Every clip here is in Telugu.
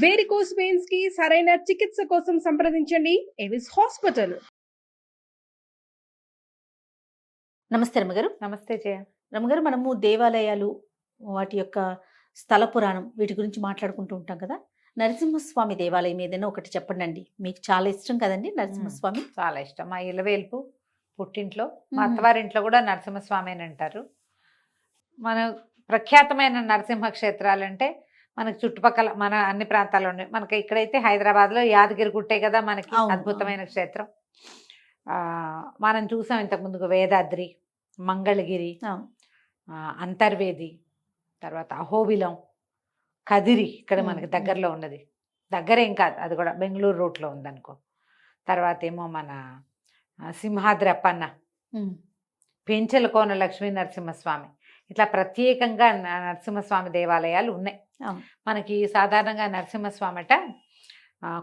వేరికోస్ వెయిన్స్ కి సరైన చికిత్స కోసం సంప్రదించండి ఎవిస్ హాస్పిటల్. నమస్తే రమ్మగారు. నమస్తే జయ. రమ్మగారు, మనము దేవాలయాలు, వాటి యొక్క స్థల పురాణం, వీటి గురించి మాట్లాడుకుంటూ ఉంటాం కదా. నరసింహస్వామి దేవాలయం ఏదైనా ఒకటి చెప్పండి అండి. మీకు చాలా ఇష్టం కదండి నరసింహస్వామి? చాలా ఇష్టం. మా ఇలవేల్పు పుట్టింట్లో, మా అత్తవారింట్లో కూడా నరసింహస్వామి అని అంటారు. మన ప్రఖ్యాతమైన నరసింహ క్షేత్రాలంటే మనకి చుట్టుపక్కల మన అన్ని ప్రాంతాల్లో ఉన్నాయి. మనకి ఇక్కడైతే హైదరాబాద్లో యాదగిరి గుట్టే కదా మనకి అద్భుతమైన క్షేత్రం. మనం చూసాం ఇంతకుముందుకు వేదాద్రి, మంగళగిరి, అంతర్వేది, తర్వాత అహోబిలం, కదిరి ఇక్కడ మనకి దగ్గరలో ఉన్నది. దగ్గరేం కాదు, అది కూడా బెంగళూరు రూట్లో ఉందనుకో. తర్వాత ఏమో మన సింహాద్రి అప్పన్న, పెంచలకోన లక్ష్మీ నరసింహస్వామి, ఇట్లా ప్రత్యేకంగా నరసింహస్వామి దేవాలయాలు ఉన్నాయి మనకి. సాధారణంగా నరసింహస్వామి అట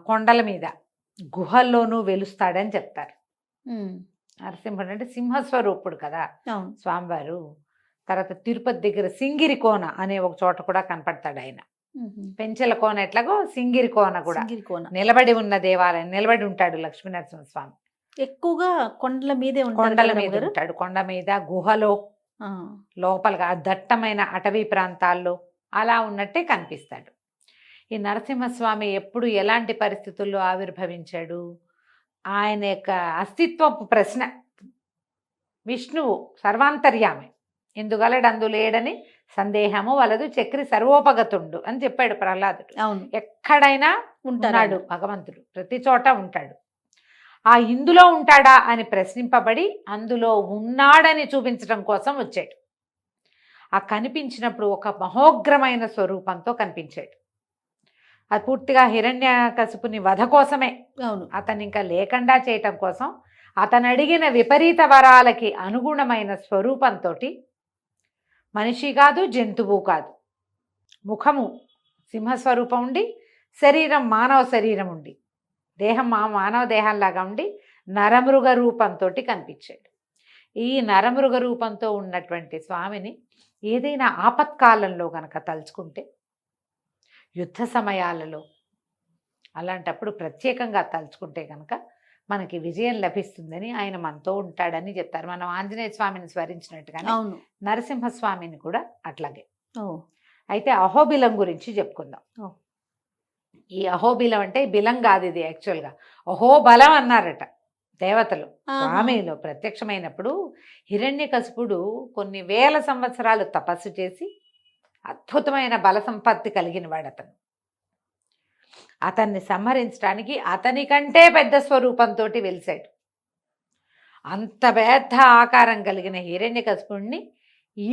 కొండల మీద గుహల్లోనూ వెలుస్తాడని చెప్తారు. నరసింహుడు అంటే సింహస్వరూపుడు కదా స్వామివారు. తర్వాత తిరుపతి దగ్గర సింగిరి కోన అనే ఒక చోట కూడా కనపడతాడు ఆయన. పెంచెల కోన ఎట్లాగో సింగిరి కోన కూడా నిలబడి ఉన్న దేవాలయం, నిలబడి ఉంటాడు లక్ష్మీ నరసింహస్వామి. ఎక్కువగా కొండల మీదే కొండల మీద ఉంటాడు. కొండ మీద గుహలో లోపలగా దట్టమైన అటవీ ప్రాంతాల్లో అలా ఉన్నట్టే కనిపిస్తాడు. ఈ నరసింహస్వామి ఎప్పుడు ఎలాంటి పరిస్థితుల్లో ఆవిర్భవించాడు, ఆయన యొక్క అస్తిత్వపు ప్రశ్న, విష్ణువు సర్వాంతర్యామి, ఎందుగలడు అందులేడని సందేహము వలదు, చక్రి సర్వోపగతుండు అని చెప్పాడు ప్రహ్లాదుడు. ఎక్కడైనా ఉంటాడు భగవంతుడు, ప్రతి చోట ఉంటాడు. ఆ ఇందులో ఉంటాడా అని ప్రశ్నింపబడి అందులో ఉన్నాడని చూపించడం కోసం వచ్చాడు. ఆ కనిపించినప్పుడు ఒక మహోగ్రమైన స్వరూపంతో కనిపించాడు. అది పూర్తిగా హిరణ్యకశిపుని వధ కోసమే. అతను ఇంకా లేకుండా చేయటం కోసం, అతను అడిగిన విపరీత వరాలకి అనుగుణమైన స్వరూపంతో, మనిషి కాదు జంతువు కాదు, ముఖము సింహస్వరూపం ఉండి, శరీరం మానవ శరీరం ఉండి, దేహం మానవ దేహంలాగా ఉండి నరమృగ రూపంతో కనిపించాడు. ఈ నరమృగ రూపంతో ఉన్నటువంటి స్వామిని ఏదైనా ఆపత్కాలంలో గనక తలుచుకుంటే, యుద్ధ సమయాలలో అలాంటప్పుడు ప్రత్యేకంగా తలుచుకుంటే కనుక మనకి విజయం లభిస్తుందని, ఆయన మనతో ఉంటాడని చెప్తారు. మనం ఆంజనేయ స్వామిని స్మరించినట్టుగానే నరసింహస్వామిని కూడా అట్లాగే. అయితే అహోబిలం గురించి చెప్పుకుందాం. ఈ అహోబిలం అంటే బిలం కాదు, ఇది యాక్చువల్గా అహోబలం అన్నారట దేవతలు స్వామిలో ప్రత్యక్షమైనప్పుడు. హిరణ్యకశిపుడు కొన్ని వేల సంవత్సరాలు తపస్సు చేసి అద్భుతమైన బల సంపత్తి కలిగిన వాడు అతను. అతన్ని సంహరించడానికి అతని కంటే పెద్ద స్వరూపంతో వెలిశాడు. అంత పెద్ద ఆకారం కలిగిన హిరణ్యకశిపుడిని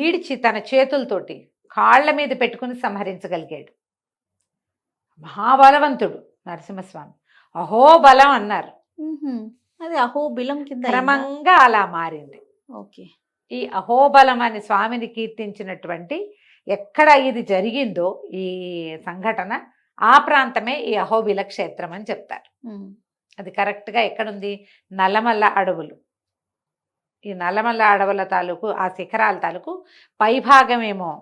ఈడ్చి తన చేతులతోటి కాళ్ల మీద పెట్టుకుని సంహరించగలిగాడు. మహాబలవంతుడు నరసింహస్వామి. అహోబలం అన్నారు. అది అహోబిలం కింద క్రమంగా అలా మారింది. ఓకే. ఈ అహోబలం అని స్వామిని కీర్తించినటువంటి ఎక్కడ ఇది జరిగిందో ఈ సంఘటన, ఆ ప్రాంతమే ఈ అహోబిల క్షేత్రం అని చెప్తారు. అది కరెక్ట్గా ఎక్కడుంది? నల్లమల్ల అడవులు. ఈ నల్లమల్ల అడవుల తాలూకు ఆ శిఖరాల తాలూకు పైభాగమేమో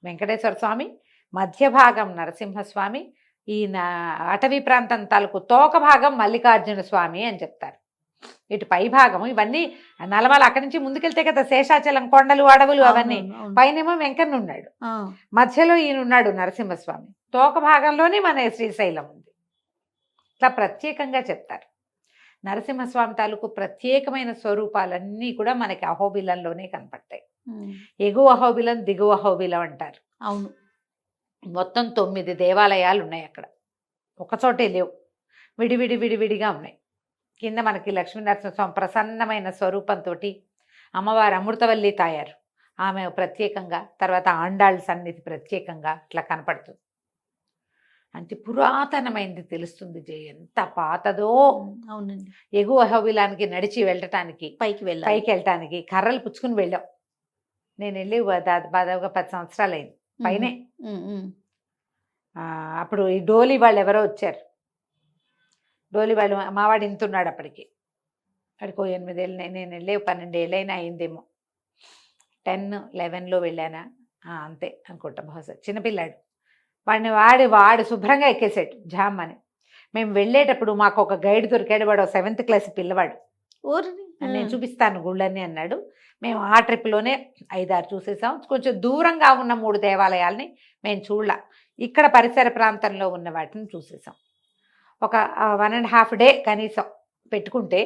వెంకటేశ్వర స్వామి, మధ్య భాగం నరసింహస్వామి, ఈ అటవీ ప్రాంతం తాలూకు తోక భాగం మల్లికార్జున స్వామి అని చెప్తారు. ఇటు పై భాగము ఇవన్నీ నల్లమల, అక్కడి నుంచి ముందుకెళ్తే కదా శేషాచలం కొండలు అడవులు అవన్నీ. పైనేమో వెంకన్న ఉన్నాడు, మధ్యలో ఈయన ఉన్నాడు నరసింహస్వామి, తోక భాగంలోనే మన శ్రీశైలం ఉంది. ఇట్లా ప్రత్యేకంగా చెప్తారు. నరసింహస్వామి తాలూకు ప్రత్యేకమైన స్వరూపాలన్నీ కూడా మనకి అహోబిలంలోనే కనపడతాయి. ఎగువ అహోబిలం, దిగువ అహోబిలం అంటారు. అవును, మొత్తం 9 దేవాలయాలు ఉన్నాయి అక్కడ. ఒకచోటే లేవు, విడివిడిగా ఉన్నాయి. కింద మనకి లక్ష్మీనరసింహస్వామి ప్రసన్నమైన స్వరూపంతో, అమ్మవారు అమృతవల్లి తాయారు ఆమె ప్రత్యేకంగా, తర్వాత ఆండాళ్ళ సన్నిధి ప్రత్యేకంగా ఇట్లా కనపడుతుంది. అంటే పురాతనమైంది తెలుస్తుంది జయ, ఎంత పాతదో. అవునండి. ఎగువ అహోబిలానికి నడిచి వెళ్ళటానికి, పైకి వెళ్ళటానికి కర్రలు పుచ్చుకుని వెళ్ళాం. నేను వెళ్ళి దాదాపుగా 10 సంవత్సరాలు అయింది పైనే. అప్పుడు ఈ డోలి వాళ్ళు ఎవరో వచ్చారు. డోలి వాళ్ళు మావాడు ఇంతున్నాడు అప్పటికి, అక్కడికి 8 ఏళ్ళు, నేను వెళ్ళే 12 ఏళ్ళైనా అయిందేమో. 10, 11లో వెళ్ళానా అంతే అనుకుంటా బహుశా. చిన్నపిల్లాడు వాడు శుభ్రంగా ఎక్కేసాడు జామ్ అని. మేము వెళ్ళేటప్పుడు మాకు ఒక గైడ్ దొరికాడు, వాడు 7th క్లాస్ పిల్లవాడు. ఊరిని నేను చూపిస్తాను గుళ్ళని అన్నాడు. మేము ఆ ట్రిప్లోనే 5-6 చూసేసాం. కొంచెం దూరంగా ఉన్న 3 దేవాలయాల్ని మేము చూడలా, ఇక్కడ పరిసర ప్రాంతంలో ఉన్న వాటిని చూసేసాం. ఒక 1.5 డే కనీసం పెట్టుకుంటే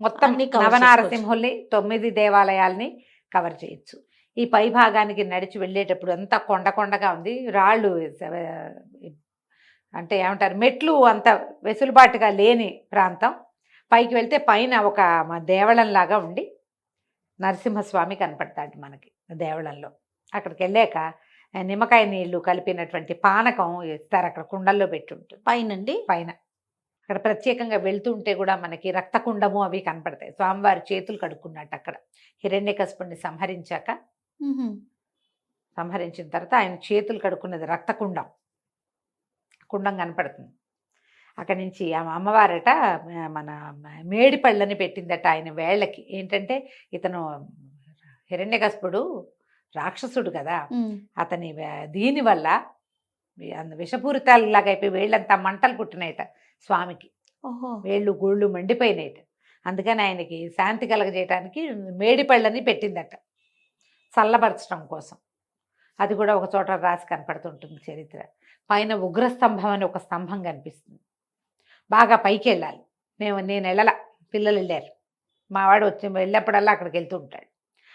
మొత్తం అన్ని cover నవనారసింహుల్ని 9 దేవాలయాల్ని కవర్ చేయొచ్చు. ఈ పై భాగానికి నడిచి వెళ్ళేటప్పుడు అంతా కొండగా ఉంది, రాళ్ళు అంటే ఏమంటారు మెట్లు అంత వెసులుబాటుగా లేని ప్రాంతం. పైకి వెళ్తే పైన ఒక దేవళంలాగా ఉండి నరసింహస్వామి కనపడతాడు మనకి దేవళంలో. అక్కడికి వెళ్ళాక నిమ్మకాయ నీళ్లు కలిపినటువంటి పానకం ఇస్తారు, అక్కడ కుండల్లో పెట్టి ఉంటుంది పైన. అక్కడ ప్రత్యేకంగా వెళ్తుంటే కూడా మనకి రక్తకుండము అవి కనపడతాయి. స్వామివారి చేతులు కడుక్కున్నట్టు అక్కడ హిరణ్యకశిపుణ్ణి సంహరించిన తర్వాత ఆయన చేతులు కడుక్కున్నది రక్తకుండం కనపడుతుంది. అక్కడి నుంచి అమ్మవారట మన మేడి పళ్ళని పెట్టిందట ఆయన వేళ్ళకి. ఏంటంటే ఇతను హిరణ్యకశిపుడు రాక్షసుడు కదా, అతని దీనివల్ల విషపూరితాలులాగా అయిపోయి వేళ్ళంతా మంటలు పుట్టినాయట స్వామికి. వేళ్ళు గోళ్ళు మండిపోయినాయట. అందుకని ఆయనకి శాంతి కలగజేయటానికి మేడి పళ్ళని పెట్టిందట చల్లబరచడం కోసం. అది కూడా ఒక చోట రాసి కనపడుతుంటుంది చరిత్ర. పైన ఉగ్రస్తంభం అని ఒక స్తంభం కనిపిస్తుంది. బాగా పైకి వెళ్ళాలి. నేను వెళ్ళాల, పిల్లలు వెళ్ళారు. మావాడు వెళ్ళినప్పుడల్లా అక్కడికి వెళ్తూ ఉంటాడు.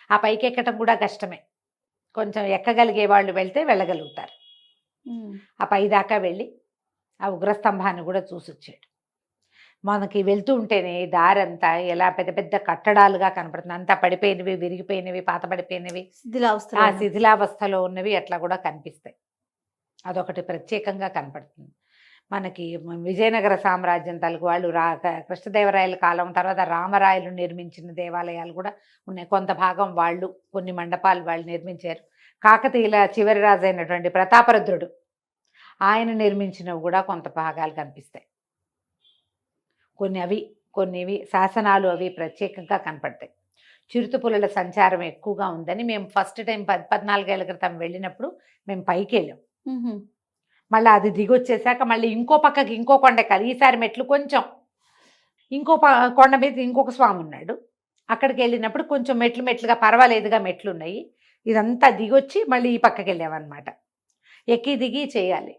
ఆ పైకి ఎక్కడం కూడా కష్టమే, కొంచెం ఎక్కగలిగే వాళ్ళు వెళ్తే వెళ్ళగలుగుతారు. ఆ పై దాకా వెళ్ళి ఆ ఉగ్రస్తంభాన్ని కూడా చూసొచ్చాడు. మనకి వెళ్తూ ఉంటేనే దారంతా ఎలా పెద్ద పెద్ద కట్టడాలుగా కనపడుతుంది. అంతా పడిపోయినవి, విరిగిపోయినవి, పాత పడిపోయినవి, ఆ శిథిలావస్థలో ఉన్నవి అట్లా కూడా కనిపిస్తాయి. అదొకటి ప్రత్యేకంగా కనపడుతుంది మనకి. విజయనగర సామ్రాజ్యం తలకు వాళ్ళు కృష్ణదేవరాయల కాలం తర్వాత రామరాయలు నిర్మించిన దేవాలయాలు కూడా ఉన్నాయి. కొంత భాగం వాళ్ళు, కొన్ని మండపాలు వాళ్ళు నిర్మించారు. కాకతీయుల చివరి రాజు అయినటువంటి ప్రతాపరుద్రుడు ఆయన నిర్మించినవి కూడా కొంత భాగాలు కనిపిస్తాయి. కొన్ని శాసనాలు అవి ప్రత్యేకంగా కనపడతాయి. చిరుతపులుల సంచారం ఎక్కువగా ఉందని మేము ఫస్ట్ టైం 14 ఏళ్ల క్రితం వెళ్ళినప్పుడు మేము పైకి వెళ్ళాం. మళ్ళీ అది దిగొచ్చేసాక మళ్ళీ ఇంకో పక్కకి ఇంకో కొండ ఎక్కాలి. ఈసారి మెట్లు కొంచెం ఇంకో కొండ మీద ఇంకొక స్వామి ఉన్నాడు. అక్కడికి వెళ్ళినప్పుడు కొంచెం మెట్లుగా పర్వాలేదుగా మెట్లు ఉన్నాయి. ఇదంతా దిగొచ్చి మళ్ళీ ఈ పక్కకి వెళ్ళామన్నమాట. ఎక్కి దిగి చేయాలి.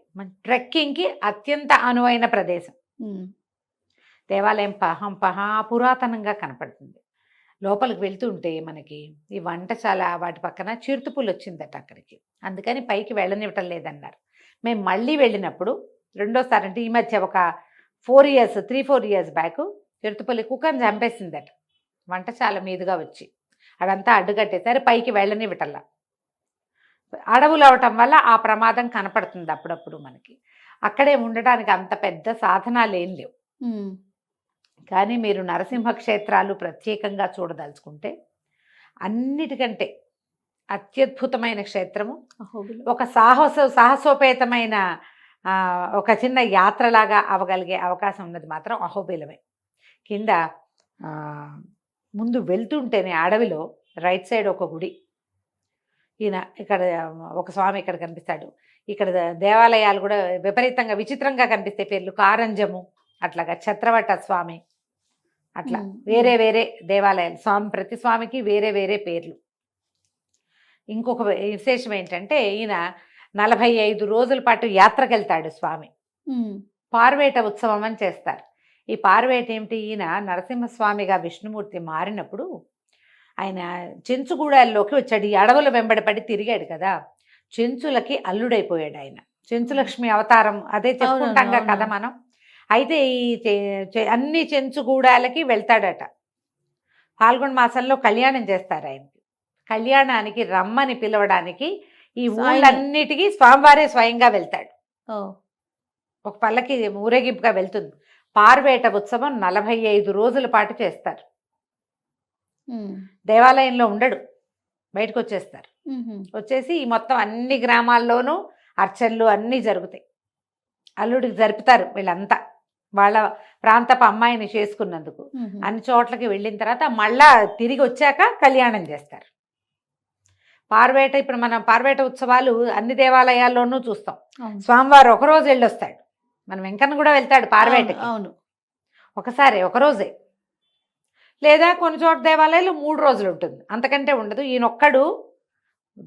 ట్రెక్కింగ్కి అత్యంత అనువైన ప్రదేశం. దేవాలయం పురాతనంగా కనపడుతుంది. లోపలికి వెళ్తుంటే మనకి ఈ వంటశాల వాటి పక్కన చిరుతపులు వచ్చిందట అక్కడికి, అందుకని పైకి వెళ్ళనివ్వటం లేదన్నారు. మేము మళ్ళీ వెళ్ళినప్పుడు రెండోసారి, అంటే ఈ మధ్య ఒక 3-4 ఇయర్స్ బ్యాక్ చిరుతపులి కుక్కని చంపేసిందట వంటశాల మీదుగా వచ్చి. అదంతా అడ్డుకట్టేసరి పైకి వెళ్ళనివ్వటల్లా. అడవులు అవటం వల్ల ఆ ప్రమాదం కనపడుతుంది అప్పుడప్పుడు మనకి. అక్కడే ఉండడానికి అంత పెద్ద సాధనాలు ఏం లేవు. కానీ మీరు నరసింహ క్షేత్రాలు ప్రత్యేకంగా చూడదలుచుకుంటే అన్నిటికంటే అత్యద్భుతమైన క్షేత్రము, ఒక సాహసోపేతమైన ఒక చిన్న యాత్రలాగా అవ్వగలిగే అవకాశం ఉన్నది మాత్రం అహోబిలమే. కింద ముందు వెళ్తుంటేనే అడవిలో రైట్ సైడ్ ఒక గుడి, ఈయన ఇక్కడ ఒక స్వామి ఇక్కడ కనిపిస్తాడు. ఇక్కడ దేవాలయాలు కూడా విపరీతంగా విచిత్రంగా కనిపిస్తాయి పేర్లు. కారంజము, అట్లాగా ఛత్రవట స్వామి, అట్లా వేరే వేరే దేవాలయాలు. ప్రతి స్వామికి వేరే వేరే పేర్లు. ఇంకొక విశేషం ఏంటంటే ఈయన 45 రోజుల పాటు యాత్రకు వెళ్తాడు స్వామి. పార్వేట ఉత్సవం అని చేస్తారు. ఈ పార్వేట ఏమిటి, ఈయన నరసింహస్వామిగా విష్ణుమూర్తి మారినప్పుడు ఆయన చెంచుగూడాల్లోకి వచ్చాడు. ఈ అడవుల వెంబడపడి తిరిగాడు కదా, చెంచులకి అల్లుడైపోయాడు ఆయన. చెంచులక్ష్మి అవతారం అదే చెప్పుకుంటాం కదా మనం. అయితే ఈ అన్ని చెంచుగూడాలకి వెళ్తాడట. ఫాల్గుణ మాసంలో కళ్యాణం చేస్తారు ఆయనకి. కళ్యాణానికి రమ్మని పిలవడానికి ఈ ఊళ్ళన్నిటికీ స్వామివారే స్వయంగా వెళ్తాడు. ఒక పల్లకి ఊరేగింపుగా వెళ్తుంది. పార్వేట ఉత్సవం 45 రోజుల పాటు చేస్తారు. దేవాలయంలో ఉండడు, బయటకు వచ్చేస్తారు. వచ్చేసి ఈ మొత్తం అన్ని గ్రామాల్లోనూ అర్చనలు అన్నీ జరుగుతాయి. అల్లుడికి జరుపుతారు వీళ్ళంతా, వాళ్ళ ప్రాంతపు అమ్మాయిని చేసుకున్నందుకు. అన్ని చోట్లకి వెళ్ళిన తర్వాత మళ్ళా తిరిగి వచ్చాక కళ్యాణం చేస్తారు. పార్వేట ఇప్పుడు మనం పార్వేట ఉత్సవాలు అన్ని దేవాలయాల్లోనూ చూస్తాం. అవును. స్వామివారు ఒకరోజు వెళ్ళొస్తాడు. మన వెంకన్న కూడా వెళ్తాడు పార్వేటకి, అవును. ఒకసారి ఒకరోజే. లేదా కొన్ని చోట్ల దేవాలయాలు 3 రోజులు ఉంటుంది, అంతకంటే ఉండదు. ఈయనొక్కడు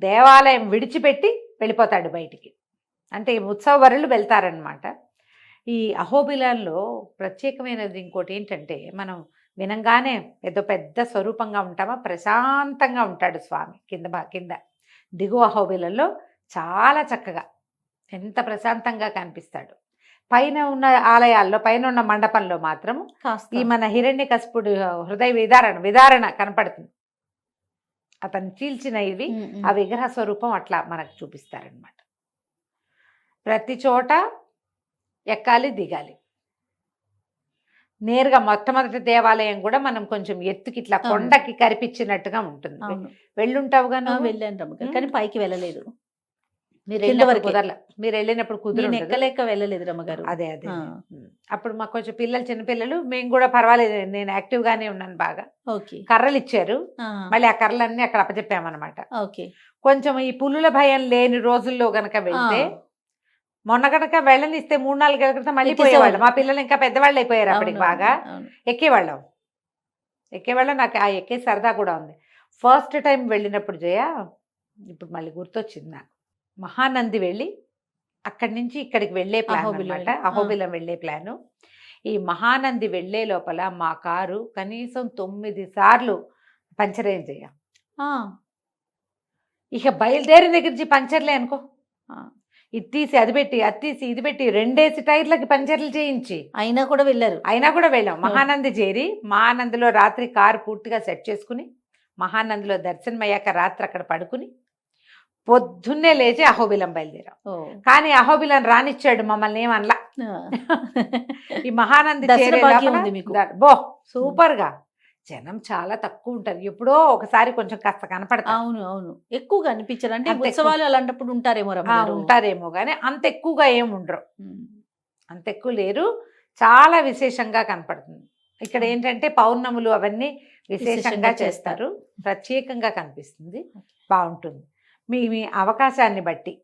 దేవాలయం విడిచిపెట్టి వెళ్ళిపోతాడు బయటికి. అంటే ఈ ఉత్సవవరులు వెళ్తారనమాట. ఈ అహోబిలాల్లో ప్రత్యేకమైనది ఇంకోటి ఏంటంటే, మనం వినంగానే ఏదో పెద్ద స్వరూపంగా ఉంటామా, ప్రశాంతంగా ఉంటాడు స్వామి. కింద దిగువ అహోబిలంలో చాలా చక్కగా ఎంత ప్రశాంతంగా కనిపిస్తాడు. పైన ఉన్న ఆలయాల్లో, పైన ఉన్న మండపంలో మాత్రం కాస్త ఈ మన హిరణ్యకశిపుడు హృదయ విదారణ కనపడుతుంది. అతను చీల్చిన ఇవి ఆ విగ్రహ స్వరూపం అట్లా మనకు చూపిస్తారనమాట. ప్రతి చోట ఎక్కాలి దిగాలి. నేరుగా మొట్టమొదటి దేవాలయం కూడా మనం కొంచెం ఎత్తుకి ఇట్లా కొండకి కరిపించినట్టుగా ఉంటుంది. వెళ్ళుంటావుగా నువ్వు? వెళ్ళాను రమ్మగారు, కానీ పైకి వెళ్ళలేదు. మీరు కింద వెళ్ళినప్పుడు వరకే. కుదరలే. మీరు వెళ్ళినప్పుడు నేను కుదిరి ఎక్కలేక వెళ్ళలేదు రమ్మగారు. అదే అప్పుడు మాకు కొంచెం చిన్నపిల్లలు, మేము కూడా పర్వాలేదు, నేను యాక్టివ్ గానే ఉన్నాను బాగా. ఓకే. కర్రలు ఇచ్చారు, మళ్ళీ ఆ కర్రలన్నీ అక్కడ అప్పచెప్పామన్నమాట. ఓకే. కొంచెం ఈ పులుల భయం లేని రోజుల్లో గనక వెళ్తే, మొన్న గనక వెళ్ళనిస్తే 3-4 ఏళ్ల క్రితం మళ్ళీ పోయేవాళ్ళు. మా పిల్లలు ఇంకా పెద్దవాళ్ళు అయిపోయారు అప్పటికి, బాగా ఎక్కేవాళ్ళం. నాకు ఆ ఎక్కే సరదా కూడా ఉంది. ఫస్ట్ టైం వెళ్ళినప్పుడు జయ, ఇప్పుడు మళ్ళీ గుర్తొచ్చింది నాకు, మహానంది వెళ్ళి అక్కడి నుంచి ఇక్కడికి వెళ్ళే ప్లాన్ అనమాట. అహోబిలం వెళ్ళే ప్లాను. ఈ మహానంది వెళ్ళే లోపల మా కారు కనీసం 9 సార్లు పంచర్ అయింది జయ. ఇక బయలుదేరిన దగ్గర నుంచి పంచర్లే అనుకో. ఇది తీసి అది పెట్టి, అది తీసి ఇది పెట్టి, 2 టైర్లకి పంచర్లు చేయించి అయినా కూడా వెళ్ళాం. మహానంది చేరి, మహానందిలో రాత్రి కారు పూర్తిగా సెట్ చేసుకుని, మహానందిలో దర్శనమయ్యాక రాత్రి అక్కడ పడుకుని, పొద్దున్నే లేచి అహోబిలం బయలుదేరాం. కానీ అహోబిలం రానిచ్చాడు మమ్మల్ని, ఏమనలా. ఈ మహానంది చేరే బో సూపర్ గా జనం చాలా తక్కువ ఉంటారు. ఎప్పుడో ఒకసారి కొంచెం కాస్త కనపడతారు. అవును. ఎక్కువగా అనిపించరు. అంటే ఉత్సవాలు అలాంటప్పుడు ఉంటారేమో కానీ అంత ఎక్కువగా ఏమి ఉండరు. అంత ఎక్కువ లేరు. చాలా విశేషంగా కనపడుతుంది. ఇక్కడ ఏంటంటే పౌర్ణములు అవన్నీ విశేషంగా చేస్తారు. ప్రత్యేకంగా కనిపిస్తుంది, బాగుంటుంది. మీ అవకాశాన్ని బట్టి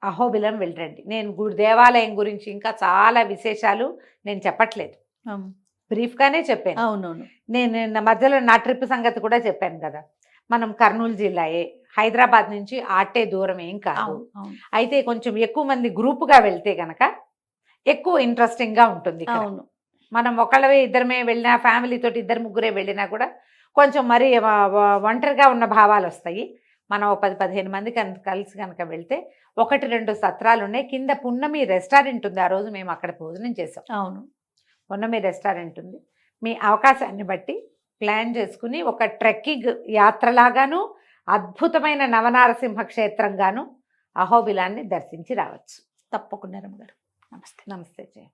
అహోబిలం వెళ్ళండి. నేను దేవాలయం గురించి ఇంకా చాలా విశేషాలు నేను చెప్పట్లేదు, బ్రీఫ్గానే చెప్పాను. అవునవును. నేను మధ్యలో నా ట్రిప్ సంగతి కూడా చెప్పాను కదా. మనం కర్నూలు జిల్లాయే, హైదరాబాద్ నుంచి ఆటే దూరం ఏం కాదు. అయితే కొంచెం ఎక్కువ మంది గ్రూపుగా వెళ్తే గనక ఎక్కువ ఇంట్రెస్టింగ్గా ఉంటుంది. మనం ఒకళ్ళవే ఇద్దరమే వెళ్ళినా, ఫ్యామిలీతో 2-3 వెళ్ళినా కూడా కొంచెం మరి ఒంటరిగా ఉన్న భావాలు వస్తాయి. మనం 10-15 మంది కలిసి కనుక వెళ్తే 1-2 సత్రాలు ఉన్నాయి. కింద పున్నమి రెస్టారెంట్ ఉంది. ఆ రోజు మేము అక్కడ భోజనం చేసాం. అవును, పున్నమి రెస్టారెంట్ ఉంది. మీ అవకాశాన్ని బట్టి ప్లాన్ చేసుకుని ఒక ట్రెక్కింగ్ యాత్రలాగాను, అద్భుతమైన నవనారసింహ క్షేత్రంగాను అహోబిలాన్ని దర్శించి రావచ్చు. తప్పకుండా రమ్మగారు. నమస్తే. నమస్తే జయ.